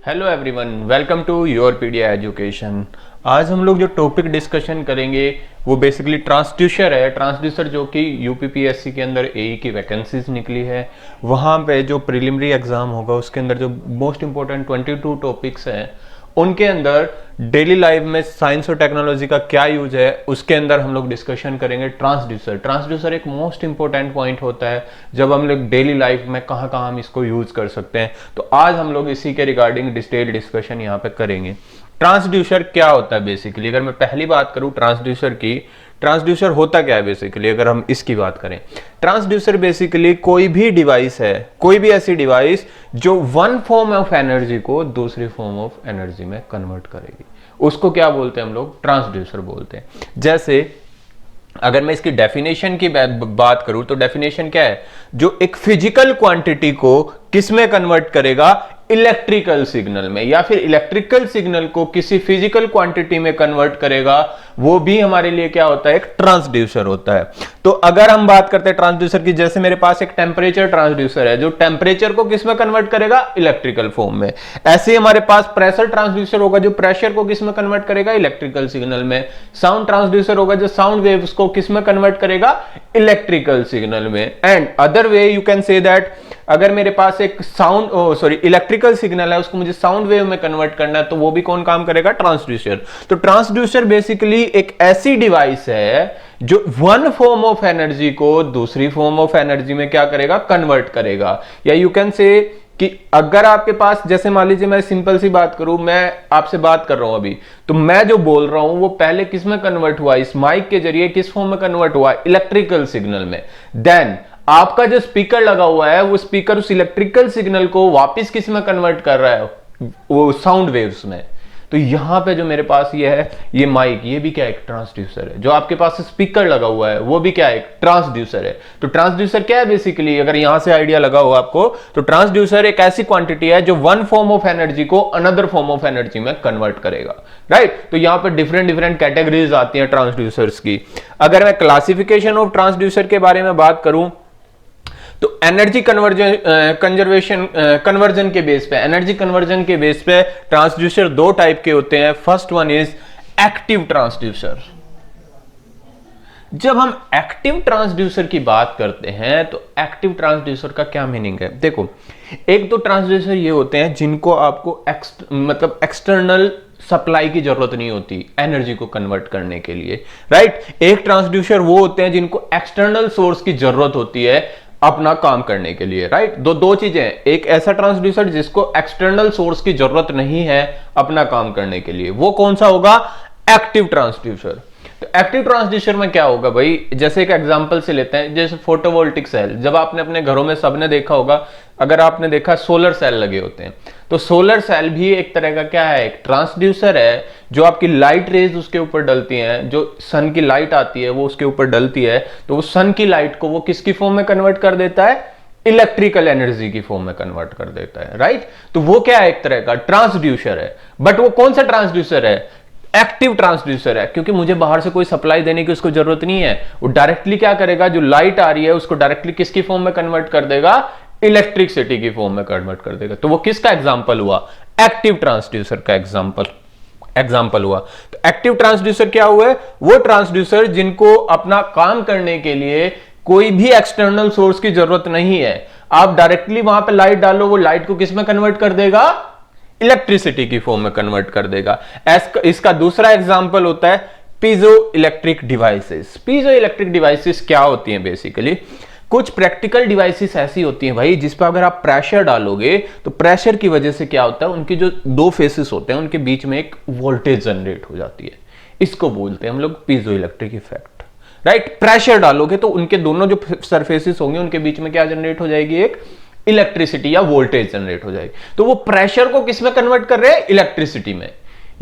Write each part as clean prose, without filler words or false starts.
Hello everyone, welcome to your pedia education. आज हम लोग जो टॉपिक डिस्कशन करेंगे वो बेसिकली ट्रांसड्यूसर है। ट्रांसड्यूसर जो कि यूपीपीएससी के अंदर एई की वैकेंसीज निकली है, वहाँ पे जो प्रिलिमिनरी एग्जाम होगा उसके अंदर जो मोस्ट इंपॉर्टेंट 22 टॉपिक्स हैं उनके अंदर डेली लाइफ में साइंस और टेक्नोलॉजी का क्या यूज है उसके अंदर हम लोग डिस्कशन करेंगे। ट्रांसड्यूसर ट्रांसड्यूसर एक मोस्ट इंपॉर्टेंट पॉइंट होता है जब हम लोग डेली लाइफ में कहाँ कहाँ हम इसको यूज कर सकते हैं। तो आज हम लोग इसी के रिगार्डिंग डिटेल डिस्कशन यहाँ पे करेंगे। ट्रांसड्यूसर क्या होता है बेसिकली, अगर मैं पहली बात करूं ट्रांसड्यूसर की, ट्रांसड्यूसर होता क्या है बेसिकली अगर हम इसकी बात करें। ट्रांसड्यूसर बेसिकली कोई भी डिवाइस है, कोई भी ऐसी डिवाइस जो वन फॉर्म ऑफ एनर्जी को दूसरी फॉर्म ऑफ एनर्जी में कन्वर्ट करेगी, उसको क्या बोलते हैं हम लोग, ट्रांसड्यूसर बोलते हैं। जैसे अगर मैं इसकी डेफिनेशन की बात करूं तो डेफिनेशन क्या है, जो एक फिजिकल क्वांटिटी को किस में कन्वर्ट करेगा, इलेक्ट्रिकल सिग्नल में, या फिर इलेक्ट्रिकल सिग्नल को किसी फिजिकल क्वांटिटी में कन्वर्ट करेगा, वो भी हमारे लिए क्या होता है, एक ट्रांसड्यूसर होता है। तो अगर हम बात करते हैं ट्रांसड्यूसर की, जैसे मेरे पास एक टेम्परेचर ट्रांसड्यूसर है जो टेम्परेचर को किस में कन्वर्ट करेगा, इलेक्ट्रिकल फॉर्म में। ऐसे ही हमारे पास प्रेशर ट्रांसड्यूसर होगा जो प्रेशर को किस में कन्वर्ट करेगा, इलेक्ट्रिकल सिग्नल में। साउंड ट्रांसड्यूसर होगा जो साउंड वेव्स को किस में कन्वर्ट करेगा, इलेक्ट्रिकल सिग्नल में। And other way you can say that अगर मेरे पास एक इलेक्ट्रिकल सिग्नल है उसको मुझे साउंड वेव में कन्वर्ट करना है तो वो भी कौन काम करेगा, ट्रांसड्यूसर। तो ट्रांसड्यूसर बेसिकली एक ऐसी डिवाइस है जो वन फॉर्म ऑफ एनर्जी को दूसरी फॉर्म ऑफ एनर्जी में क्या करेगा, कन्वर्ट करेगा। या यू कैन से कि अगर आपके पास, जैसे मान लीजिए मैं सिंपल सी बात करूं, मैं आपसे बात कर रहा हूं अभी, तो मैं जो बोल रहा हूं वो पहले किस में कन्वर्ट हुआ, इस माइक के जरिए किस फॉर्म में कन्वर्ट हुआ, इलेक्ट्रिकल सिग्नल में। देन आपका जो स्पीकर लगा हुआ है वो स्पीकर उस इलेक्ट्रिकल सिग्नल को वापस किस में कन्वर्ट कर रहा है, वो साउंड वेव्स में। तो यहां पे जो मेरे पास ये है, ये माइक, ये भी क्या है, एक ट्रांसड्यूसर है। जो आपके पास स्पीकर लगा हुआ है वो भी क्या है, एक ट्रांसड्यूसर है। तो ट्रांसड्यूसर क्या है बेसिकली, अगर यहां से आइडिया लगा हो आपको, तो ट्रांसड्यूसर एक ऐसी क्वांटिटी है जो वन फॉर्म ऑफ एनर्जी को अनदर फॉर्म ऑफ एनर्जी में कन्वर्ट करेगा, राइट। तो यहां पर डिफरेंट डिफरेंट कैटेगरीज आती हैं ट्रांसड्यूसर्स की। अगर मैं क्लासिफिकेशन ऑफ ट्रांसड्यूसर के बारे में बात करूं तो एनर्जी कन्वर्जन के बेस पे, एनर्जी कन्वर्जन के बेस पे ट्रांसड्यूसर दो टाइप के होते हैं। First one is active transducer. जब हम एक्टिव ट्रांसड्यूसर की बात करते हैं तो एक्टिव ट्रांसड्यूसर का क्या मीनिंग है, देखो एक तो ट्रांसड्यूसर ये होते हैं जिनको आपको मतलब एक्सटर्नल सप्लाई की जरूरत नहीं होती एनर्जी को कन्वर्ट करने के लिए, राइट। एक ट्रांसड्यूसर वो होते हैं जिनको एक्सटर्नल सोर्स की जरूरत होती है अपना काम करने के लिए, राइट। दो चीजें, एक ऐसा ट्रांसड्यूसर जिसको एक्सटर्नल सोर्स की जरूरत नहीं है अपना काम करने के लिए, वो कौन सा होगा, एक्टिव ट्रांसड्यूसर। तो एक्टिव ट्रांसड्यूसर में क्या होगा भाई, जैसे एक एग्जांपल से लेते हैं, जैसे फोटोवोल्टिक सेल, जब आपने अपने घरों में सबने देखा होगा, अगर आपने देखा सोलर सेल लगे होते हैं, तो सोलर सेल भी एक तरह का क्या है, एक ट्रांसड्यूसर है। जो आपकी लाइट रेज उसके ऊपर डलती हैं, जो सन की लाइट आती है वो उसके ऊपर डलती है, तो वो सन की लाइट को वो किसकी फॉर्म में कन्वर्ट कर देता है, इलेक्ट्रिकल एनर्जी की फॉर्म में कन्वर्ट कर देता है, राइट। तो वो क्या है, एक तरह का ट्रांसड्यूसर है। बट वो कौन सा ट्रांसड्यूसर है, एक्टिव ट्रांसड्यूसर है, क्योंकि मुझे बाहर से कोई सप्लाई देने की उसको जरूरत नहीं है। वो डायरेक्टली क्या करेगा, जो लाइट आ रही है उसको डायरेक्टली किसकी फॉर्म में कन्वर्ट कर देगा, इलेक्ट्रिसिटी की फॉर्म में कन्वर्ट कर देगा। तो वो किसका एग्जांपल हुआ, एक्टिव ट्रांसड्यूसर का एग्जांपल हुआ। तो एक्टिव ट्रांसड्यूसर क्या हुए, वो ट्रांसड्यूसर जिनको अपना काम करने के लिए कोई भी एक्सटर्नल सोर्स की जरूरत नहीं है, आप डायरेक्टली वहां पे लाइट डालो, वो लाइट को किस में कन्वर्ट कर देगा, इलेक्ट्रिसिटी की फॉर्म में कन्वर्ट कर देगा। इसका दूसरा एग्जांपल होता है piezo electric devices. Piezo electric devices क्या होती हैं बेसिकली, कुछ प्रैक्टिकल डिवाइसेस ऐसी होती हैं भाई जिस पर अगर आप प्रेशर डालोगे तो प्रेशर की वजह से क्या होता है, उनके जो दो फेसेस होते हैं उनके बीच में एक वोल्टेज जनरेट हो जाती है, इसको बोलते हैं हम लोग piezo electric effect, right. Pressure डालोगे तो उनके दोनों जो सरफेसेस होंगे उनके बीच में क्या जनरेट हो जाएगी, एक इलेक्ट्रिसिटी या वोल्टेज जनरेट हो जाएगी। तो वो प्रेशर को किस में कन्वर्ट कर रहे हैं, इलेक्ट्रिसिटी में।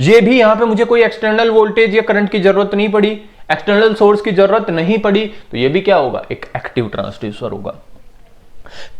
ये भी यहां पे मुझे कोई एक्सटर्नल वोल्टेज या करंट की जरूरत नहीं पड़ी, एक्सटर्नल सोर्स की जरूरत नहीं पड़ी, तो ये भी क्या होगा, एक एक्टिव ट्रांसड्यूसर होगा।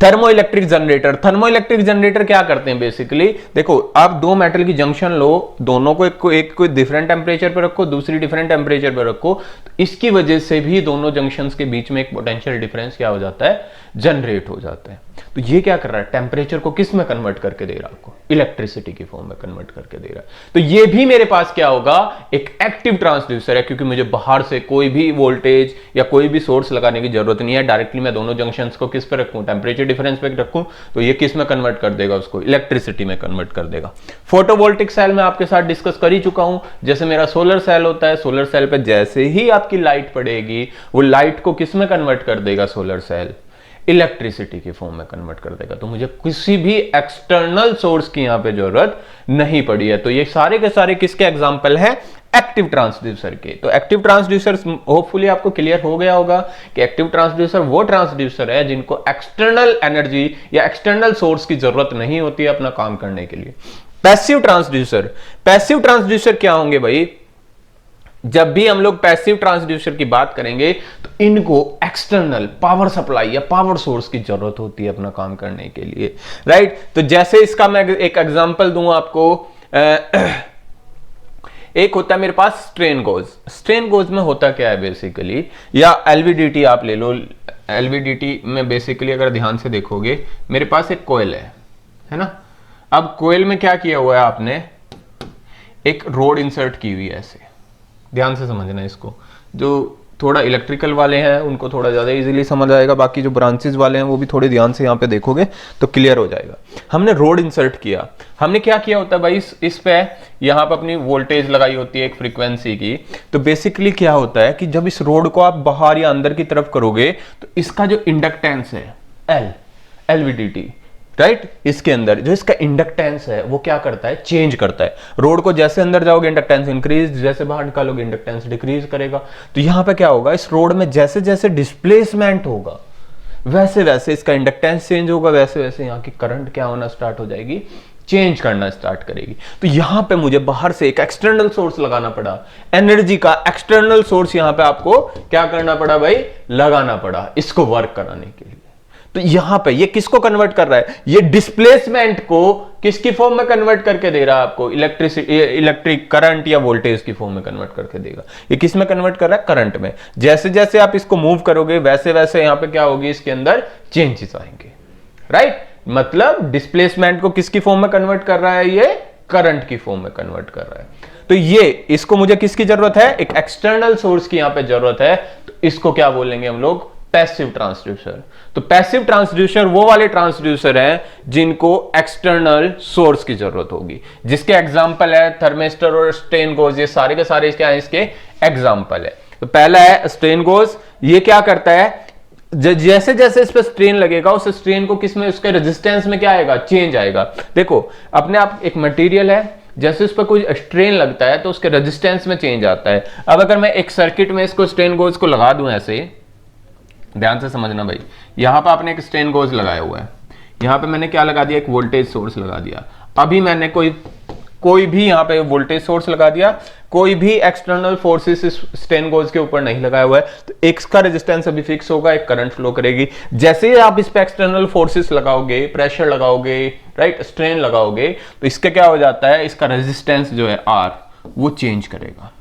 Thermo electric generator, thermo electric generator क्या करते हैं बेसिकली, देखो आप दो मेटल की जंक्शन लो, दोनों को एक को डिफरेंट टेम्परेचर पर रखो, दूसरी डिफरेंट टेम्परेचर पर रखो, तो इसकी वजह से भी दोनों जंक्शंस के बीच में एक पोटेंशियल डिफरेंस क्या हो जाता है, जनरेट हो जाता है। तो ये क्या कर रहा है, टेम्परेचर को किस में कन्वर्ट करके दे रहा है आपको, इलेक्ट्रिसिटी की फॉर्म में कन्वर्ट करके दे रहा है। तो ये भी मेरे पास क्या होगा, एक एक्टिव ट्रांसड्यूसर है, क्योंकि मुझे बाहर से कोई भी वोल्टेज या कोई भी सोर्स लगाने की जरूरत नहीं है, डायरेक्टली मैं दोनों जंक्शंस को किस पे रखूं, टेम्परेचर डिफरेंस पे रखूं, तो ये किस में कन्वर्ट कर देगा, उसको इलेक्ट्रिसिटी में कन्वर्ट कर देगा। फोटोवोल्टिक सेल में आपके साथ डिस्कस कर ही चुका हूं, जैसे मेरा सोलर सेल होता है, सोलर सेल पे जैसे ही आपकी लाइट पड़ेगी, वो लाइट को किस में कन्वर्ट कर देगा सोलर सेल, इलेक्ट्रिसिटी की फॉर्म में कन्वर्ट कर देगा। तो मुझे किसी भी एक्सटर्नल सोर्स की यहां पे जरूरत नहीं पड़ी है। तो ये सारे के सारे किसके एग्जांपल है, एक्टिव ट्रांसड्यूसर के। तो एक्टिव ट्रांसड्यूसर होपफुली आपको क्लियर हो गया होगा कि एक्टिव ट्रांसड्यूसर वो ट्रांसड्यूसर है जिनको एक्सटर्नल एनर्जी या एक्सटर्नल सोर्स की जरूरत नहीं होती है अपना काम करने के लिए। पैसिव ट्रांसड्यूसर, पैसिव ट्रांसड्यूसर क्या होंगे भाई, जब भी हम लोग पैसिव ट्रांसड्यूसर की बात करेंगे तो इनको एक्सटर्नल पावर सप्लाई या पावर सोर्स की जरूरत होती है अपना काम करने के लिए, राइट। तो जैसे इसका मैं एक एग्जांपल दूं आपको, एक होता है मेरे पास स्ट्रेन गोज। स्ट्रेन गोज में होता क्या है बेसिकली, या एलवीडीटी आप ले लो, एलवीडीटी में बेसिकली अगर ध्यान से देखोगे मेरे पास एक कोयल है ना। अब कोयल में क्या किया हुआ है आपने, एक रोड इंसर्ट की हुई है, ऐसे ध्यान से समझना इसको। जो थोड़ा इलेक्ट्रिकल वाले हैं उनको थोड़ा ज़्यादा इजीली समझ आएगा, बाकी जो ब्रांचेस वाले हैं वो भी थोड़े ध्यान से यहाँ पे देखोगे तो क्लियर हो जाएगा। हमने रोड इंसर्ट किया, हमने क्या किया होता है भाई, इस पे यहाँ पे अपनी वोल्टेज लगाई होती है एक फ्रीक्वेंसी की। तो बेसिकली क्या होता है कि जब इस रोड को आप बाहर या अंदर की तरफ करोगे तो इसका जो इंडक्टेंस है एलवीडीटी, राइट, इसके अंदर जो इसका इंडक्टेंस है वो क्या करता है, चेंज करता है। रोड को जैसे अंदर जाओगे इंडक्टेंस इंक्रीज, जैसे बाहर निकालोगे इंडक्टेंस डिक्रीज करेगा। तो यहां पे क्या होगा, इस रोड में जैसे जैसे डिस्प्लेसमेंट होगा वैसे वैसे इसका इंडक्टेंस चेंज होगा, वैसे वैसे यहाँ की करंट क्या होना स्टार्ट हो जाएगी, चेंज करना स्टार्ट करेगी। तो यहां पे मुझे बाहर से एक एक्सटर्नल सोर्स लगाना पड़ा, एनर्जी का एक्सटर्नल सोर्स यहां पे आपको क्या करना पड़ा भाई, लगाना पड़ा इसको वर्क कराने के लिए। तो यहां पे ये किसको कन्वर्ट कर रहा है, ये डिस्प्लेसमेंट को किसकी फॉर्म में कन्वर्ट करके दे रहा है आपको, इलेक्ट्रिक करंट या वोल्टेज की फॉर्म में कन्वर्ट करके देगा। ये किस में कन्वर्ट कर रहा है, करंट में। जैसे जैसे आप इसको मूव करोगे वैसे वैसे यहां पे क्या होगी, इसके अंदर चेंजेस आएंगे, राइट। मतलब डिस्प्लेसमेंट को किसकी फॉर्म में कन्वर्ट कर रहा है, ये करंट की फॉर्म में कन्वर्ट कर रहा है। तो ये इसको मुझे किसकी जरूरत है, एक एक्सटर्नल सोर्स की यहां पे जरूरत है। तो इसको क्या बोलेंगे हम लोग, पैसिव ट्रांसड्यूसर। तो पैसिव ट्रांसड्यूसर वो वाले ट्रांसड्यूसर हैं जिनको एक्सटर्नल सोर्स की जरूरत होगी, जिसके एग्जांपल है थर्मिस्टर और स्ट्रेन गोज। ये सारे के सारे क्या है, इसके एग्जांपल है। तो पहला है स्ट्रेन गोज, ये क्या करता है, जैसे जैसे इस पर स्ट्रेन लगेगा उस स्ट्रेन को किसमें, उसके रेजिस्टेंस में क्या आएगा, चेंज आएगा। देखो अपने आप एक मटेरियल है, जैसे उस पर कोई स्ट्रेन लगता है तो उसके रेजिस्टेंस में चेंज आता है। अब अगर मैं एक सर्किट में इसको स्ट्रेन गोज को लगा दूं, ऐसे ध्यान से समझना भाई, यहां पर आपने एक स्ट्रेन गोज लगाया हुआ है, यहां पे मैंने क्या लगा दिया, एक वोल्टेज सोर्स लगा दिया। अभी मैंने कोई भी यहां पे वोल्टेज सोर्स लगा दिया, कोई भी एक्सटर्नल फोर्सेस इस स्ट्रेन गोज के ऊपर नहीं लगाया हुआ है, तो एक का रेजिस्टेंस अभी फिक्स होगा, एक करंट फ्लो करेगी। जैसे ही आप इस पे एक्सटर्नल फोर्सेस लगाओगे, प्रेशर लगाओगे, राइट, स्ट्रेन लगाओगे, तो इसका क्या हो जाता है, इसका रेजिस्टेंस जो है आर वो चेंज करेगा,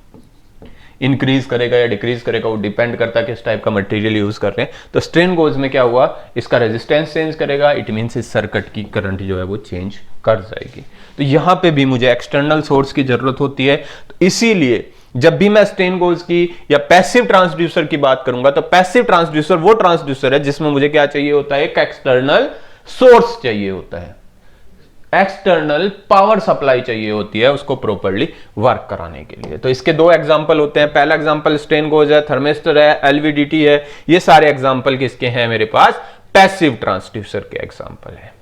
इंक्रीज करेगा या डिक्रीज करेगा, वो डिपेंड करता है किस टाइप का मटेरियल यूज कर रहे हैं। तो स्ट्रेन गोज में क्या हुआ, इसका रेजिस्टेंस चेंज करेगा, इट मींस इस सर्किट की करंट जो है वो चेंज कर जाएगी। तो यहां पे भी मुझे एक्सटर्नल सोर्स की जरूरत होती है। तो इसीलिए जब भी मैं स्ट्रेन गोज की या पैसिव ट्रांसड्यूसर की बात करूंगा, तो पैसिव ट्रांसड्यूसर वो ट्रांसड्यूसर है जिसमें मुझे क्या चाहिए होता है, एक एक्सटर्नल सोर्स चाहिए होता है, एक्सटर्नल पावर सप्लाई चाहिए होती है उसको प्रॉपर्ली वर्क कराने के लिए। तो इसके दो एग्जांपल होते हैं, पहला एग्जांपल स्ट्रेन गोज है, थर्मिस्टर है, एलवीडीटी है। ये सारे एग्जांपल किसके हैं मेरे पास, पैसिव ट्रांसड्यूसर के एग्जांपल है।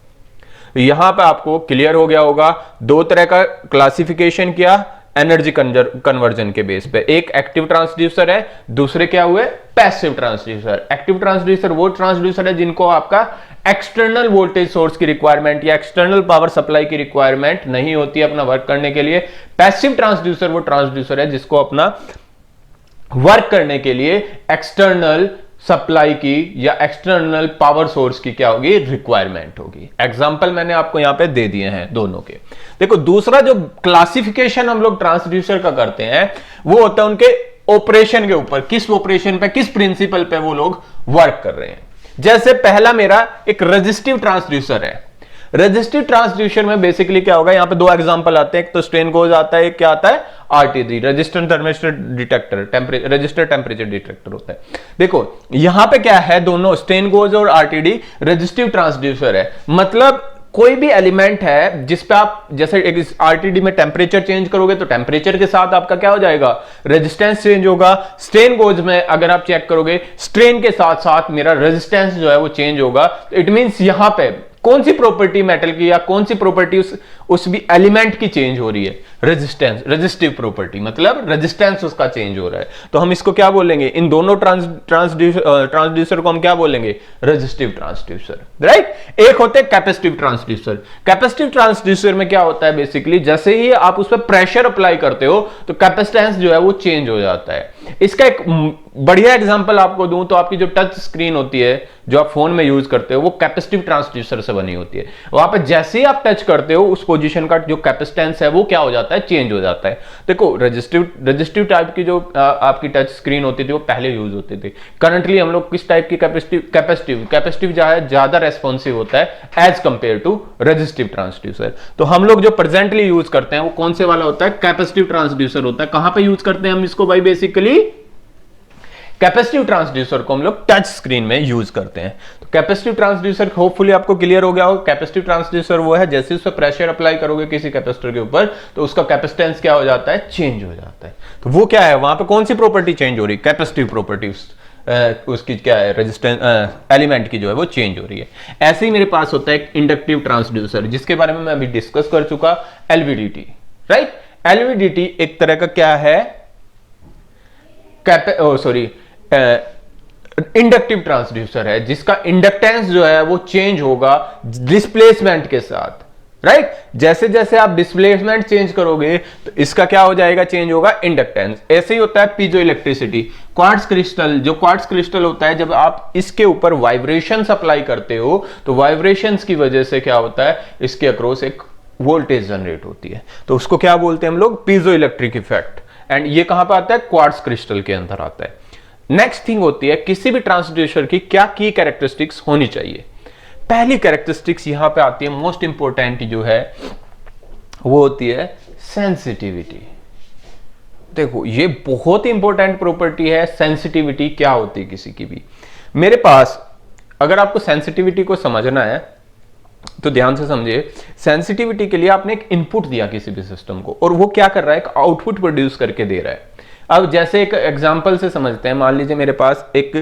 यहां पे आपको क्लियर हो गया होगा, दो तरह का क्लासिफिकेशन किया एनर्जी कन्वर्जन के बेस पे, एक एक्टिव ट्रांसड्यूसर है, दूसरे क्या हुए, पैसिव ट्रांसड्यूसर। एक्टिव ट्रांसड्यूसर वो ट्रांसड्यूसर है जिनको आपका एक्सटर्नल वोल्टेज सोर्स की रिक्वायरमेंट या एक्सटर्नल पावर सप्लाई की रिक्वायरमेंट नहीं होती है अपना वर्क करने के लिए। पैसिव ट्रांसड्यूसर वो ट्रांसड्यूसर है जिसको अपना वर्क करने के लिए एक्सटर्नल सप्लाई की या एक्सटर्नल पावर सोर्स की क्या होगी, रिक्वायरमेंट होगी। एग्जांपल मैंने आपको यहां पे दे दिए हैं दोनों के। देखो दूसरा जो क्लासिफिकेशन हम लोग ट्रांसड्यूसर का करते हैं वो होता है उनके ऑपरेशन के ऊपर, किस ऑपरेशन पे, किस प्रिंसिपल पे वो लोग वर्क कर रहे हैं। जैसे पहला मेरा एक रेजिस्टिव ट्रांसड्यूसर है। रेजिस्टिव ट्रांसड्यूसर में बेसिकली क्या होगा, यहां पे दो एग्जांपल आते हैं, एक तो स्ट्रेन गोज आता है, एक क्या आता है, RTD, register thermistor detector, register temperature detector होता है। देखो यहां पे क्या है, दोनों स्ट्रेन गोज और आरटीडी रेजिस्टिव ट्रांसड्यूसर है। मतलब कोई भी एलिमेंट है जिस पे आप, जैसे एक आरटीडी में टेम्परेचर चेंज करोगे तो टेम्परेचर के साथ आपका क्या हो जाएगा, रेजिस्टेंस चेंज होगा। स्ट्रेन गोज में अगर आप चेक करोगे स्ट्रेन के साथ साथ मेरा रेजिस्टेंस जो है वो चेंज होगा। तो इट मींस यहां पे कौन सी प्रॉपर्टी मेटल की या कौन सी प्रॉपर्टी उस भी एलिमेंट की चेंज हो रही है, रेजिस्टेंस, रेजिस्टिव प्रॉपर्टी, मतलब रेजिस्टेंस उसका चेंज हो रहा है। तो हम इसको क्या बोलेंगे, इन दोनों ट्रांसड्यूसर को हम क्या बोलेंगे, रेजिस्टिव ट्रांसड्यूसर, राइट। एक होते हैं कैपेसिटिव ट्रांसड्यूसर। कैपेसिटिव ट्रांसड्यूसर में क्या होता है, बेसिकली जैसे ही आप उस पर प्रेशर अप्लाई करते हो तो कैपेसिटेंस जो है वो चेंज हो जाता है। इसका एक बढ़िया एग्जांपल आपको दूं तो आपकी जो टच स्क्रीन होती है जो आप फोन में यूज करते हो वो कैपेसिटिव ट्रांसड्यूसर से बनी होती है। वहां पर जैसे ही आप टच करते हो उस पोजीशन का जो कैपेसिटेंस है वो क्या हो जाता है, चेंज हो जाता है। देखो रजिस्टिव टाइप की जो आपकी टच स्क्रीन होती थी वो पहले यूज होती थी। करंटली हम लोग किस टाइप की कैपेसिटिव ज्यादा रेस्पॉन्सिव होता है as compare to resistive transducer. तो हम लोग जो प्रेजेंटली यूज करते हैं वो कौन से वाला होता है, कैपेसिटिव ट्रांसड्यूसर होता है। कहां पे यूज करते हैं हम इसको भाई, बेसिकली कैपेसिटिव ट्रांसड्यूसर को हम लोग टच स्क्रीन में यूज करते हैं। तो कैपेसिटिव ट्रांसड्यूसर होपफुली आपको क्लियर हो गया होगा। कैपेसिटिव ट्रांसड्यूसर वो है जैसे उस पर प्रेशर अप्लाई करोगे किसी कैपेसिटर के ऊपर तो उसका कैपेसिटेंस क्या हो जाता है, चेंज हो जाता है। तो वो क्या है, वहां पे कौन सी प्रॉपर्टी चेंज हो रही है, कैपेसिटिव प्रॉपर्टी, उसकी क्या है, रेजिस्टेंस एलिमेंट की जो है वो चेंज हो रही है। ऐसे ही मेरे पास होता है एक इंडक्टिव ट्रांसड्यूसर जिसके बारे में मैं अभी डिस्कस कर चुका, एलवीडीटी, राइट। एलवीडीटी एक तरह का क्या है, इंडक्टिव ट्रांसड्यूसर है जिसका इंडक्टेंस जो है वो चेंज होगा डिस्प्लेसमेंट के साथ, राइट। जैसे जैसे आप डिस्प्लेसमेंट चेंज करोगे तो इसका क्या हो जाएगा, चेंज होगा इंडक्टेंस। ऐसे ही होता है पीजो इलेक्ट्रिसिटी। क्वार्ट्ज क्रिस्टल, जो क्वार्ट्ज क्रिस्टल होता है, जब आप इसके ऊपर वाइब्रेशंस अप्लाई करते हो तो वाइब्रेशंस की वजह से क्या होता है, इसके अक्रॉस एक वोल्टेज जनरेट होती है। तो उसको क्या बोलते हैं हम लोग, पीजो इलेक्ट्रिक इफेक्ट। एंड ये कहां पे आता है, क्वार्ट्ज क्रिस्टल के अंदर आता है। नेक्स्ट थिंग होती है किसी भी ट्रांसड्यूसर की क्या की कैरेक्टरिस्टिक्स होनी चाहिए। पहली कैरेक्टरिस्टिक्स यहां पे आती है, मोस्ट इंपॉर्टेंट जो है वो होती है सेंसिटिविटी। देखो ये बहुत ही इंपॉर्टेंट प्रॉपर्टी है, सेंसिटिविटी क्या होती है किसी की भी। मेरे पास अगर आपको सेंसिटिविटी को समझना है तो ध्यान से समझिए, सेंसिटिविटी के लिए आपने एक इनपुट दिया किसी भी सिस्टम को और वो क्या कर रहा है, एक आउटपुट प्रोड्यूस करके दे रहा है। अब जैसे एक एग्जांपल से समझते हैं, मान लीजिए मेरे पास एक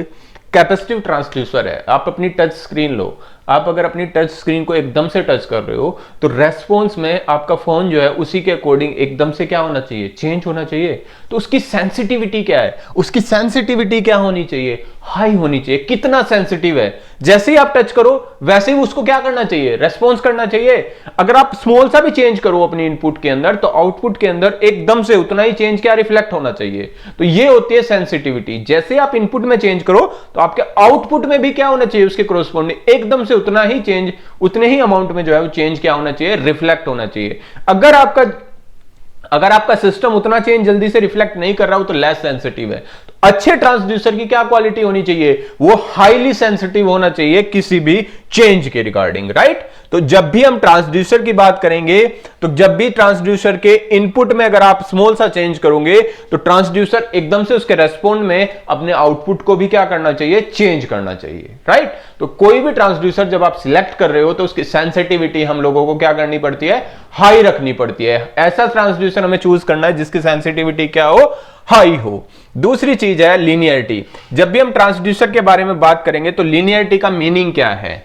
कैपेसिटिव ट्रांसड्यूसर है। आप अपनी टच स्क्रीन लो, आप अगर अपनी टच स्क्रीन को एकदम से टच कर रहे हो तो रेस्पॉन्स में आपका फोन जो है उसी के अकॉर्डिंग एकदम से क्या होना चाहिए, चेंज होना चाहिए। तो उसकी सेंसिटिविटी क्या है, उसकी सेंसिटिविटी क्या होनी चाहिए, हाई होनी चाहिए। कितना सेंसिटिव है, जैसे ही आप टच करो वैसे ही उसको क्या करना चाहिए, रेस्पॉन्स करना चाहिए। अगर आप स्मॉल सा भी चेंज करो अपने इनपुट के अंदर तो आउटपुट के अंदर एकदम से उतना ही चेंज क्या रिफ्लेक्ट होना चाहिए। तो ये होती है सेंसिटिविटी। जैसे आप इनपुट में चेंज करो तो आपके आउटपुट में भी क्या होना चाहिए, उसके कॉरस्पॉन्डिंग एकदम से उतना ही चेंज, उतने ही अमाउंट में जो है वो चेंज क्या होना चाहिए, रिफ्लेक्ट होना चाहिए। अगर आपका सिस्टम उतना चेंज जल्दी से रिफ्लेक्ट नहीं कर रहा हो तो लेस सेंसिटिव है। तो अच्छे ट्रांसड्यूसर की क्या क्वालिटी होनी चाहिए, वो हाईली सेंसिटिव होना चाहिए किसी भी चेंज के रिगार्डिंग, राइट। तो जब भी हम ट्रांसड्यूसर की बात करेंगे तो जब भी ट्रांसड्यूसर के इनपुट में अगर आप स्मॉल सा चेंज करोगे तो ट्रांसड्यूसर एकदम से उसके रेस्पॉन्ड में अपने आउटपुट को भी क्या करना चाहिए, चेंज करना चाहिए, राइट। तो कोई भी ट्रांसड्यूसर जब आप सिलेक्ट कर रहे हो तो उसकी सेंसिटिविटी हम लोगों को क्या करनी पड़ती है, हाई रखनी पड़ती है। ऐसा ट्रांसड्यूसर हमें चूज करना है जिसकी सेंसिटिविटी क्या हो, हाई हो। दूसरी चीज है लीनियरिटी। जब भी हम ट्रांसड्यूसर के बारे में बात करेंगे तो लीनियरिटी का मीनिंग क्या है,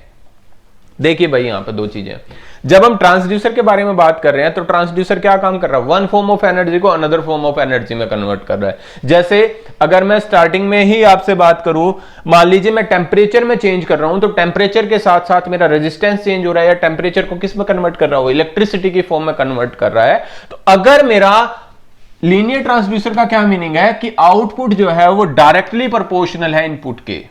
देखिए भाई यहां पर दो चीजें। जब हम ट्रांसड्यूसर के बारे में बात कर रहे हैं तो ट्रांसड्यूसर क्या काम कर रहा है, वन फॉर्म ऑफ एनर्जी को अनदर फॉर्म ऑफ एनर्जी में कन्वर्ट कर रहा है। जैसे अगर मैं स्टार्टिंग में ही आपसे बात करूं, मान लीजिए मैं टेम्परेचर में चेंज कर रहा हूं तो टेम्परेचर के साथ साथ मेरा रेजिस्टेंस चेंज हो रहा है, या टेम्परेचर को किस में कन्वर्ट कर रहा हूं, इलेक्ट्रिसिटी की फॉर्म में कन्वर्ट कर रहा है। तो अगर मेरा लीनियर ट्रांसड्यूसर का क्या मीनिंग है कि आउटपुट जो है वो डायरेक्टली प्रोपोर्शनल है इनपुट के।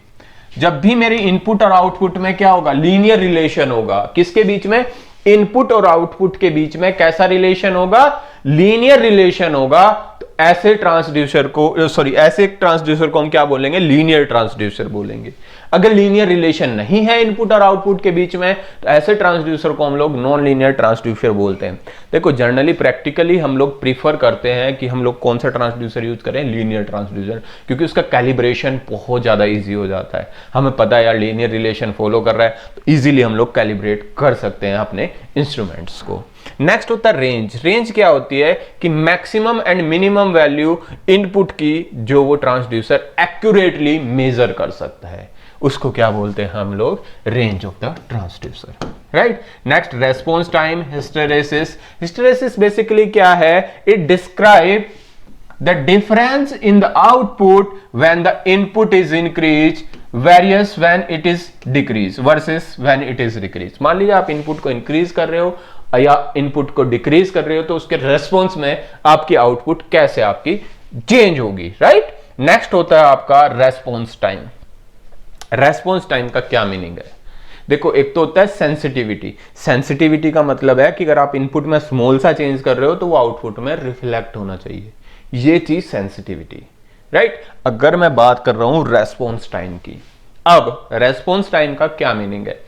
जब भी मेरी इनपुट और आउटपुट में क्या होगा, लीनियर रिलेशन होगा। किसके बीच में, इनपुट और आउटपुट के बीच में कैसा रिलेशन होगा, लीनियर रिलेशन होगा। तो ऐसे ट्रांसड्यूसर को, सॉरी, ऐसे ट्रांसड्यूसर को हम क्या बोलेंगे, लीनियर ट्रांसड्यूसर बोलेंगे। अगर लीनियर रिलेशन नहीं है इनपुट और आउटपुट के बीच में, तो ऐसे ट्रांसड्यूसर को हम लोग नॉन लीनियर ट्रांसड्यूसर बोलते हैं। देखो जनरली प्रैक्टिकली हम लोग प्रीफर करते हैं कि हम लोग कौन सा ट्रांसड्यूसर यूज करें, लीनियर ट्रांसड्यूसर, क्योंकि उसका कैलिब्रेशन बहुत ज्यादा इजी हो जाता है। हमें पता है यार लीनियर रिलेशन फॉलो कर रहा है, तो इजीली हम लोग कैलिब्रेट कर सकते हैं अपने इंस्ट्रूमेंट्स को। नेक्स्ट होता है रेंज। रेंज क्या होती है कि maximum and minimum value input की जो वो ट्रांसड्यूसर एक्यूरेटली मेजर कर सकता है, उसको क्या बोलते हैं हम लोग, range of the transducer, right. Next response time, hysteresis. Hysteresis basically क्या है, it describe the difference in the output when the input is increase various when it is decrease versus when it is decrease. मान लीजिए आप input को increase कर रहे हो या इनपुट को डिक्रीज कर रहे हो, तो उसके रेस्पॉन्स में आपकी आउटपुट कैसे आपकी चेंज होगी, राइट। नेक्स्ट होता है आपका रेस्पॉन्स टाइम। रेस्पॉन्स टाइम का क्या मीनिंग है, देखो एक तो होता है सेंसिटिविटी। सेंसिटिविटी का मतलब है कि अगर आप इनपुट में स्मॉल सा चेंज कर रहे हो तो वो आउटपुट में रिफ्लेक्ट होना चाहिए, ये चीज सेंसिटिविटी, राइट। अगर मैं बात कर रहा हूं रेस्पॉन्स टाइम की, अब रेस्पॉन्स टाइम का क्या मीनिंग है,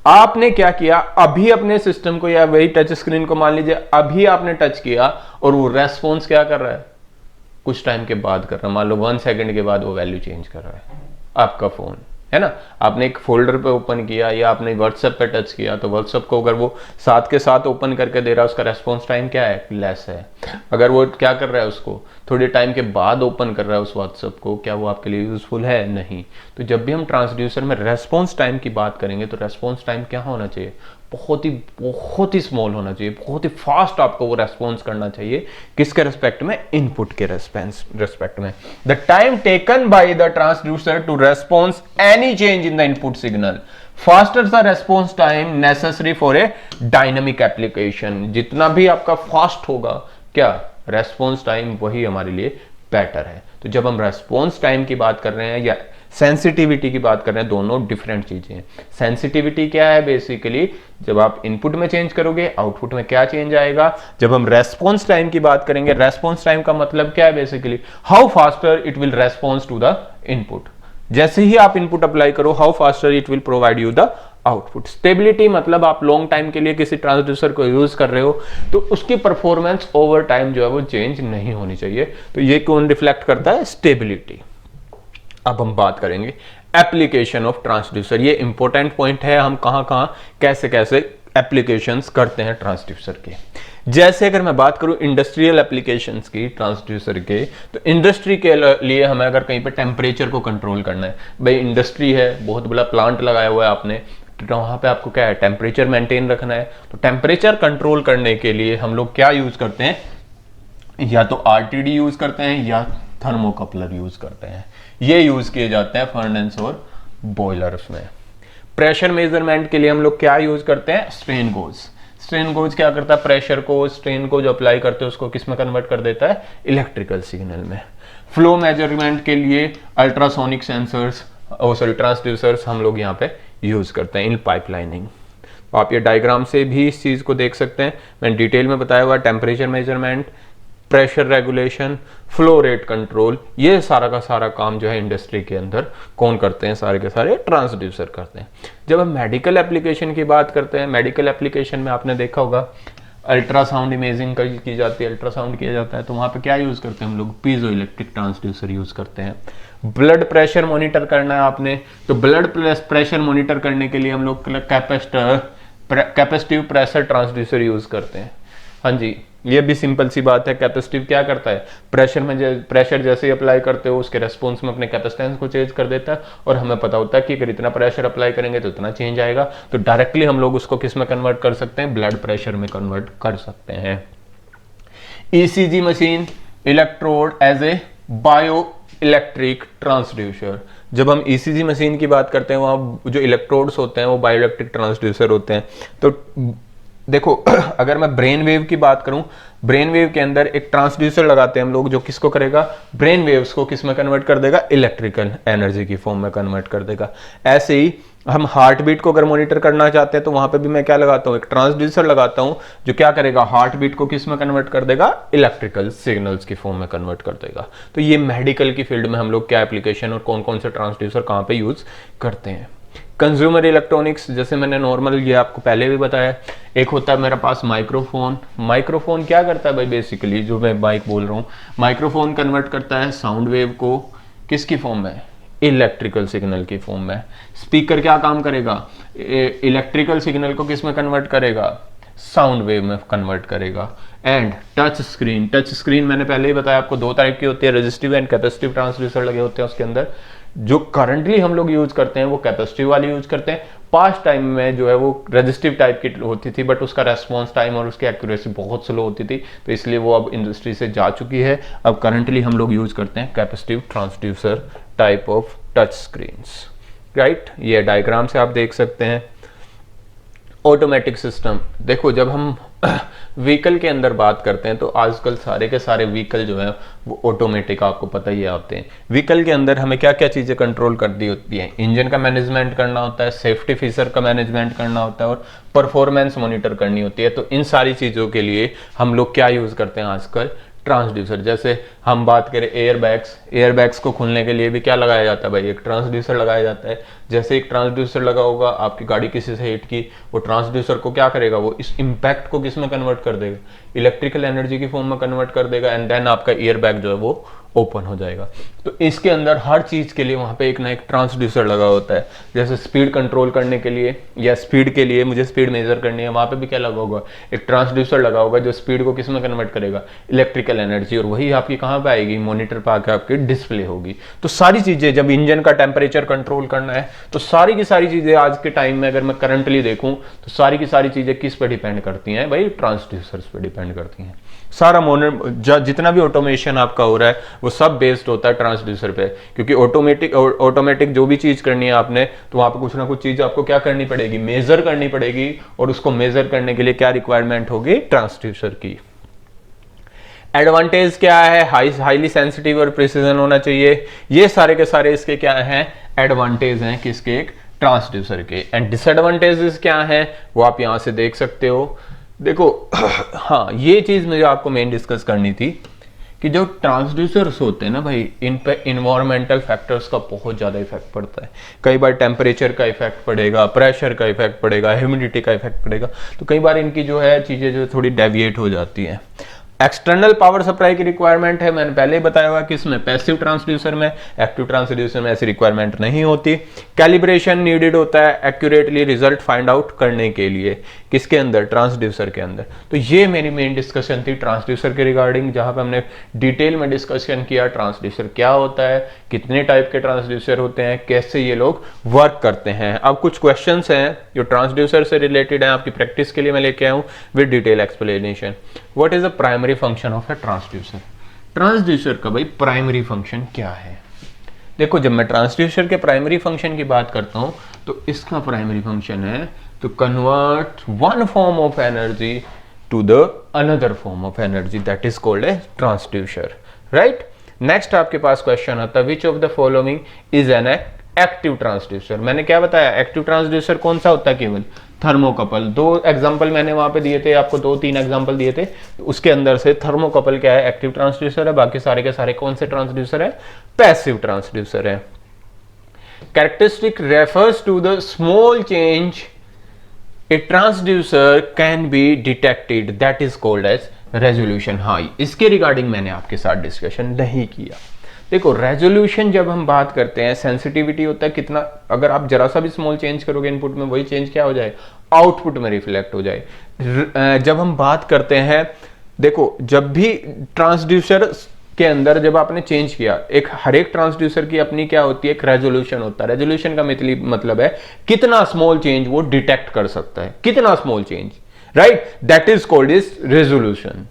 आपने क्या किया, अभी अपने सिस्टम को या वही टच स्क्रीन को मान लीजिए अभी आपने टच किया और वो रेस्पॉन्स क्या कर रहा है, कुछ टाइम के बाद कर रहा है, मान लो 1 सेकंड के बाद वो वैल्यू चेंज कर रहा है। आपका फोन है ना, आपने एक फोल्डर पे ओपन किया या आपने व्हाट्सएप पे टच किया, तो व्हाट्सएप को अगर वो साथ के साथ ओपन करके दे रहा है, उसका रेस्पॉन्स टाइम क्या है, लेस है। अगर वो क्या कर रहा है, उसको थोड़े टाइम के बाद ओपन कर रहा है उस व्हाट्सएप को, क्या वो आपके लिए यूजफुल है, नहीं। तो जब भी हम ट्रांसड्यूसर में रेस्पॉन्स टाइम की बात करेंगे, तो रेस्पॉन्स टाइम क्या होना चाहिए, बहुत ही स्मॉल होना चाहिए, बहुत ही फास्ट आपको वो रेस्पॉन्स करना चाहिए। किसके रेस्पेक्ट में, इनपुट के रेस्पेक्ट में। The time taken by the transducer to response any change in the input signal faster the response time necessary for a dynamic application. जितना भी आपका फास्ट होगा क्या रेस्पॉन्स टाइम, वही हमारे लिए बेटर है। तो जब हम रेस्पॉन्स टाइम की बात कर रहे हैं या सेंसिटिविटी की बात कर रहे हैं, दोनों डिफरेंट चीजें हैं। सेंसिटिविटी क्या है, बेसिकली जब आप इनपुट में चेंज करोगे आउटपुट में क्या चेंज आएगा। जब हम रेस्पॉन्स टाइम की बात करेंगे, रेस्पॉन्स टाइम का मतलब क्या है, basically how faster it will response to the input. जैसे ही आप इनपुट अप्लाई करो, how faster it will provide you the output. Stability मतलब आप लॉन्ग टाइम के लिए किसी ट्रांसड्यूसर को यूज कर रहे हो, तो उसकी परफॉर्मेंस ओवर टाइम जो है वो चेंज नहीं होनी चाहिए। तो ये कौन रिफ्लेक्ट करता है, स्टेबिलिटी। अब हम बात करेंगे एप्लीकेशन ऑफ ट्रांसड्यूसर। ये इंपॉर्टेंट पॉइंट है, हम कहां कहां कैसे कैसे एप्लीकेशंस करते हैं ट्रांसड्यूसर के। जैसे अगर मैं बात करूं इंडस्ट्रियल एप्लीकेशंस की ट्रांसड्यूसर के, तो इंडस्ट्री के लिए हमें अगर कहीं पे टेम्परेचर को कंट्रोल करना है, भाई इंडस्ट्री है, बहुत बड़ा प्लांट लगाया हुआ है आपने, तो वहां पे आपको क्या है, टेम्परेचर मेंटेन रखना है। तो टेम्परेचर कंट्रोल करने के लिए हम लोग क्या यूज करते हैं, या तो आरटीडी यूज करते हैं या थर्मोकपलर यूज करते हैं। ये यूज किए जाते हैं फर्नेस और बॉयलर्स में। प्रेशर मेजरमेंट के लिए हम लोग क्या यूज करते हैं, स्ट्रेन गोज। स्ट्रेन गोज क्या करता है, प्रेशर को, स्ट्रेन को जो अप्लाई करते हैं उसको किस में कन्वर्ट कर देता है, इलेक्ट्रिकल सिग्नल में। फ्लो मेजरमेंट के लिए अल्ट्रासोनिक सेंसर्स, सॉरी ट्रांसड्यूसर्स हम लोग यहाँ पे यूज करते हैं इन पाइपलाइनिंग। आप ये डायग्राम से भी इस चीज को देख सकते हैं, मैंने डिटेल में बताया हुआ। Temperature measurement, pressure regulation, flow rate control, ये सारा का सारा काम जो है इंडस्ट्री के अंदर कौन करते हैं, सारे के सारे ट्रांसड्यूसर करते हैं। जब हम मेडिकल एप्लीकेशन की बात करते हैं, मेडिकल एप्लीकेशन में आपने देखा होगा अल्ट्रासाउंड इमेजिंग की जाती है, अल्ट्रासाउंड किया जाता है, तो वहां पे क्या यूज करते हैं हम लोग, पीजो इलेक्ट्रिक ट्रांसड्यूसर यूज करते हैं। ब्लड प्रेशर मॉनिटर करना है आपने, तो ब्लड प्रेशर मॉनिटर करने के लिए हम लोग कैपेसिटिव प्रेशर ट्रांसड्यूसर यूज करते हैं। हाँ जी, ये भी सिंपल सी बात है। कैपेसिटिव क्या करता है, प्रेशर में प्रेशर जैसे ही अप्लाई करते हो उसके रेस्पॉन्स में अपने कैपेसिटेंस को चेंज कर देता है, और हमें पता होता है कि अगर इतना प्रेशर अप्लाई करेंगे तो इतना चेंज आएगा। तो डायरेक्टली हम लोग उसको किस में कन्वर्ट कर सकते हैं, ब्लड प्रेशर में कन्वर्ट कर सकते हैं। ECG machine, electrode as a bio electric transducer. जब हम ईसीजी मशीन की बात करते हैं, वहां जो इलेक्ट्रोड्स होते हैं वो बायोइलेक्ट्रिक ट्रांसड्यूसर होते हैं। तो देखो अगर मैं ब्रेन वेव की बात करूं, ब्रेन वेव के अंदर एक ट्रांसड्यूसर लगाते हैं हम लोग, जो किसको करेगा, ब्रेन वेव्स को किस में कन्वर्ट कर देगा, इलेक्ट्रिकल एनर्जी की फॉर्म में कन्वर्ट कर देगा। ऐसे ही हम हार्ट बीट को अगर मॉनिटर करना चाहते हैं तो वहां पे भी मैं क्या लगाता हूं, एक ट्रांसड्यूसर लगाता हूं जो क्या करेगा, हार्ट बीट को किस में कन्वर्ट कर देगा, इलेक्ट्रिकल सिग्नल्स की फॉर्म में कन्वर्ट कर देगा। तो ये मेडिकल की फील्ड में हम लोग क्या एप्लीकेशन और कौन कौन से ट्रांसड्यूसर कहां पे यूज करते हैं। कंज्यूमर इलेक्ट्रॉनिक्स, जैसे मैंने नॉर्मल ये आपको पहले भी बताया, एक होता है मेरे पास माइक्रोफोन। माइक्रोफोन क्या करता है भाई, बेसिकली जो मैं माइक बोल रहा हूँ, माइक्रोफोन कन्वर्ट करता है साउंड वेव को किसकी फॉर्म में, इलेक्ट्रिकल सिग्नल की फॉर्म में। स्पीकर क्या काम करेगा, इलेक्ट्रिकल सिग्नल को किस में कन्वर्ट करेगा, साउंड वेव में कन्वर्ट करेगा। And touch screen, touch screen मैंने पहले ही बताया आपको दो टाइप की होती है, रेजिस्टिव एंड कैपेसिटिव ट्रांसड्यूसर लगे होते हैं उसके अंदर। जो करंटली हम लोग यूज करते हैं वो कैपेसिटिव वाली यूज करते हैं। पास्ट टाइम में जो है वो रेजिस्टिव टाइप की होती थी, बट उसका रेस्पॉन्स टाइम और उसकी एक्यूरेसी बहुत स्लो होती थी, तो इसलिए वो अब इंडस्ट्री से जा चुकी है। अब करंटली हम लोग यूज करते हैं capacitive transducer type of touch screens, right. ये डायग्राम से आप देख सकते हैं। ऑटोमेटिक सिस्टम, देखो जब हम व्हीकल के अंदर बात करते हैं तो आजकल सारे के सारे व्हीकल जो है वो ऑटोमेटिक, आपको पता ही आते हैं। व्हीकल के अंदर हमें क्या क्या चीज़ें कंट्रोल करनी होती हैं, इंजन का मैनेजमेंट करना होता है, सेफ्टी फीचर का मैनेजमेंट करना होता है और परफॉर्मेंस मॉनिटर करनी होती है। तो इन सारी चीज़ों के लिए हम लोग क्या यूज़ करते हैं आजकल, ट्रांसड्यूसर। जैसे हम बात करें एयरबैग्स, एयरबैग्स को खोलने के लिए भी क्या लगाया जाता है भाई, एक ट्रांसड्यूसर लगाया जाता है। जैसे एक ट्रांसड्यूसर लगा होगा, आपकी गाड़ी किसी से हिट की, वो ट्रांसड्यूसर को क्या करेगा, वो इस इंपैक्ट को किस में कन्वर्ट कर देगा, इलेक्ट्रिकल एनर्जी की फॉर्म में कन्वर्ट कर देगा, एंड देन आपका एयरबैग जो है वो ओपन हो जाएगा। तो इसके अंदर हर चीज के लिए वहां पे एक ना एक ट्रांसड्यूसर लगा होता है। जैसे स्पीड कंट्रोल करने के लिए या स्पीड के लिए मुझे स्पीड मेजर करनी है, वहां पे भी क्या लगा होगा, एक ट्रांसड्यूसर लगा होगा जो स्पीड को किस में कन्वर्ट करेगा, इलेक्ट्रिकल एनर्जी, और वही आपकी कहां पे आएगी, मॉनिटर पे आके आपकी डिस्प्ले होगी। तो सारी चीजें, जब इंजन का टेम्परेचर कंट्रोल करना है तो सारी की सारी चीजें आज के टाइम में अगर मैं करंटली देखूं तो सारी की सारी चीजें किस पे डिपेंड करती हैं भाई, ट्रांसड्यूसर्स पे डिपेंड करती हैं। सारा जितना भी ऑटोमेशन आपका हो रहा है वो सब बेस्ड होता है ट्रांसड्यूसर पे, क्योंकि ऑटोमेटिक जो भी चीज करनी है आपने, तो वहां पे कुछ ना कुछ चीज आपको क्या करनी पड़ेगी, मेजर करनी पड़ेगी, और उसको मेजर करने के लिए क्या रिक्वायरमेंट होगी, ट्रांसड्यूसर की। एडवांटेज क्या है, हाईली सेंसिटिव और प्रिसीजन होना चाहिए। ये सारे के सारे इसके क्या हैं, एडवांटेज हैं किसके, एक ट्रांसड्यूसर के। एंड डिसएडवांटेजेस क्या हैं वो आप यहां से देख सकते हो। देखो हाँ, ये चीज मुझे आपको मेन डिस्कस करनी थी कि जो ट्रांसड्यूसर्स होते हैं ना भाई, इन पे इन्वायरमेंटल फैक्टर्स का बहुत ज़्यादा इफेक्ट पड़ता है। कई बार टेम्परेचर का इफेक्ट पड़ेगा, प्रेशर का इफेक्ट पड़ेगा, ह्यूमिडिटी का इफेक्ट पड़ेगा, तो कई बार इनकी जो है चीज़ें जो थोड़ी डेविएट हो जाती हैं। एक्सटर्नल पावर सप्लाई की रिक्वायरमेंट है, मैंने पहले ही बताया हुआ कि इसमें पैसिव ट्रांसड्यूसर में, एक्टिव ट्रांसड्यूसर में ऐसी रिक्वायरमेंट नहीं होती। कैलिब्रेशन नीडेड होता है एक्यूरेटली रिजल्ट फाइंड आउट करने के लिए, किसके अंदर, ट्रांसड्यूसर के अंदर। तो ये मेरी मेन डिस्कशन थी ट्रांसड्यूसर के रिगार्डिंग, जहां पे हमने डिटेल में डिस्कशन किया ट्रांसड्यूसर क्या होता है, कितने टाइप के ट्रांसड्यूसर होते हैं, कैसे ये लोग वर्क करते हैं। अब कुछ क्वेश्चंस हैं जो ट्रांसड्यूसर से रिलेटेड हैं, आपकी प्रैक्टिस के लिए मैं लेके आया हूं with detail explanation. What is the primary function of a transducer, transducer का भाई प्राइमरी फंक्शन क्या है। देखो जब मैं ट्रांसड्यूसर के प्राइमरी फंक्शन की बात करता हूं तो इसका प्राइमरी फंक्शन है to convert one form of energy to the another form of energy, that is called a transducer, right? Next आपके पास क्वेश्चन आता है which of the following is an active transducer। मैंने क्या बताया, एक्टिव ट्रांसड्यूसर कौन सा होता है, केवल थर्मोकपल। दो एग्जांपल मैंने वहां पे दिए थे आपको, 2-3 एग्जांपल दिए थे, उसके अंदर से थर्मोकपल क्या है, एक्टिव ट्रांसड्यूसर है, बाकी सारे के सारे कौन से ट्रांसड्यूसर है, पैसिव ट्रांसड्यूसर है। Characteristic refers to the small change A transducer can be detected, that is called as resolution। हाँ, इसके रिगार्डिंग मैंने आपके साथ डिस्कशन नहीं किया। देखो रेजोल्यूशन जब हम बात करते हैं, सेंसिटिविटी होता है कितना, अगर आप जरा सा भी स्मॉल चेंज करोगे इनपुट में, वही चेंज क्या हो जाए, आउटपुट में रिफ्लेक्ट हो जाए। जब हम बात करते हैं, देखो जब भी ट्रांसड्यूसर के अंदर जब आपने चेंज किया, एक हर एक ट्रांसड्यूसर की अपनी क्या होती है, एक रेजोल्यूशन होता है। रेजोल्यूशन का मतलब है कितना स्मॉल चेंज वो डिटेक्ट कर सकता है, कितना small change, right, that is called is resolution,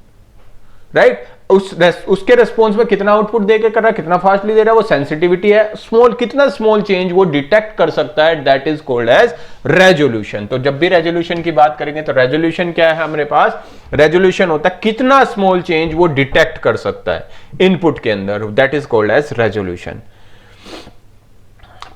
right. उसके रेस्पॉन्स में कितना आउटपुट दे के कर रहा है, कितना फास्टली दे रहा है, वो सेंसिटिविटी है, कितना स्मॉल चेंज वो डिटेक्ट कर सकता है, that is called as resolution. तो जब भी रेजोल्यूशन की बात करेंगे तो रेजोल्यूशन क्या है हमारे पास, रेजोल्यूशन होता है कितना स्मॉल चेंज वो डिटेक्ट कर सकता है इनपुट के अंदर, that is called as resolution.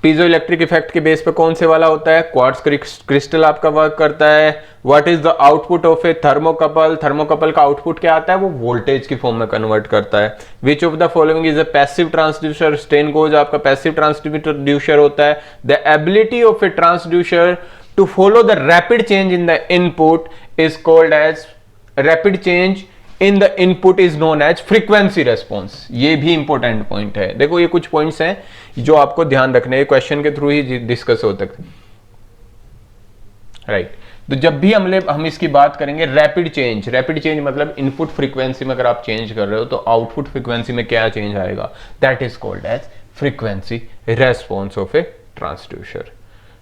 Piezo electric effect के बेस पे कौन से वाला होता है, क्वार्ट्ज क्रिस्टल आपका वर्क करता है। What is the output of A thermocouple, thermocouple का आउटपुट क्या आता है, वो वोल्टेज की फॉर्म में कन्वर्ट करता है। Which of the following is a passive transducer, strain gauge आपका पैसिव ट्रांसड्यूसर होता है। The ability of a transducer to follow the rapid change in the input is called as, rapid change in the input is known as frequency response. ये भी important point है। देखो ये कुछ points हैं जो आपको ध्यान रखने हैं, क्वेश्चन के थ्रू ही डिस्कस हो सकते, राइट। तो जब भी हम इसकी बात करेंगे रैपिड चेंज मतलब इनपुट फ्रीक्वेंसी में अगर आप चेंज कर रहे हो तो आउटपुट फ्रीक्वेंसी में क्या चेंज आएगा, that is called as frequency response of a transducer,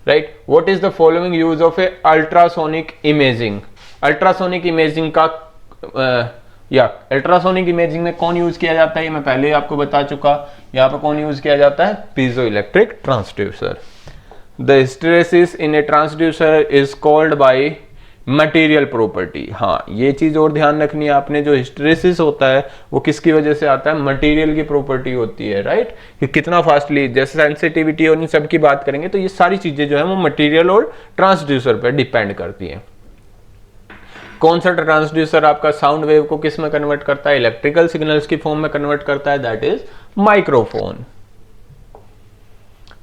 right. What is the following use of a ultrasonic imaging, ultrasonic imaging का अल्ट्रासोनिक इमेजिंग में कौन यूज किया जाता है, मैं पहले ही आपको बता चुका। यहां पर कौन यूज किया जाता है, piezo electric transducer. The hysteresis in A transducer is called by material property. हाँ, ये चीज और ध्यान रखनी है आपने, जो हिस्टेरेसिस होता है वो किसकी वजह से आता है, मटेरियल की प्रॉपर्टी होती है, राइट। कि कितना फास्टली, जैसे सेंसिटिविटी और इन सब की बात करेंगे तो ये सारी चीजें जो है वो मटेरियल और ट्रांसड्यूसर पर डिपेंड करती है। कौन सा ट्रांसड्यूसर आपका साउंड वेव को किस में कन्वर्ट करता है, इलेक्ट्रिकल सिग्नल्स की फॉर्म में कन्वर्ट करता है, that is microphone.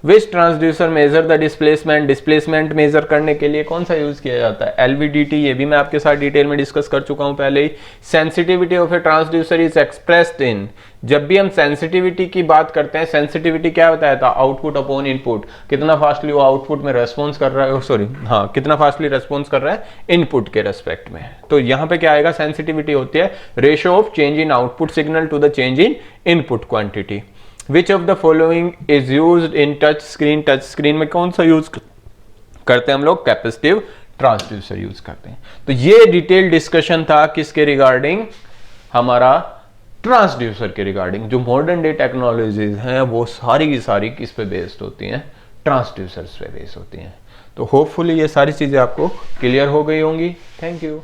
Which transducer measure the displacement measure करने के लिए कौन सा यूज किया जाता है, एलवीडीटी। ये भी मैं आपके साथ डिटेल में डिस्कस कर चुका हूं पहले ही। Sensitivity of a transducer is expressed in, जब भी हम सेंसिटिविटी की बात करते हैं, सेंसिटिविटी क्या बताया था, आउटपुट अपॉन इनपुट, कितना फास्टली वो आउटपुट में रेस्पॉन्स कर रहा है, कितना फास्टली रेस्पॉन्स कर रहा है इनपुट के रेस्पेक्ट में। तो यहां पे क्या आएगा, सेंसिटिविटी होती है ratio of change in output signal to the change in input quantity. Which of the following is used in touch screen? Touch screen में कौन सा यूज करते हैं हम लोग, कैपेसिटिव ट्रांसड्यूसर यूज करते हैं। तो ये डिटेल डिस्कशन था किसके रिगार्डिंग, हमारा ट्रांसड्यूसर के रिगार्डिंग। जो मॉडर्न डे टेक्नोलॉजीज हैं वो सारी की सारी किस पे बेस्ड होती हैं, ट्रांसड्यूसर्स पे बेस्ड होती हैं। तो होपफुली ये सारी चीजें आपको क्लियर हो गई होंगी। Thank you.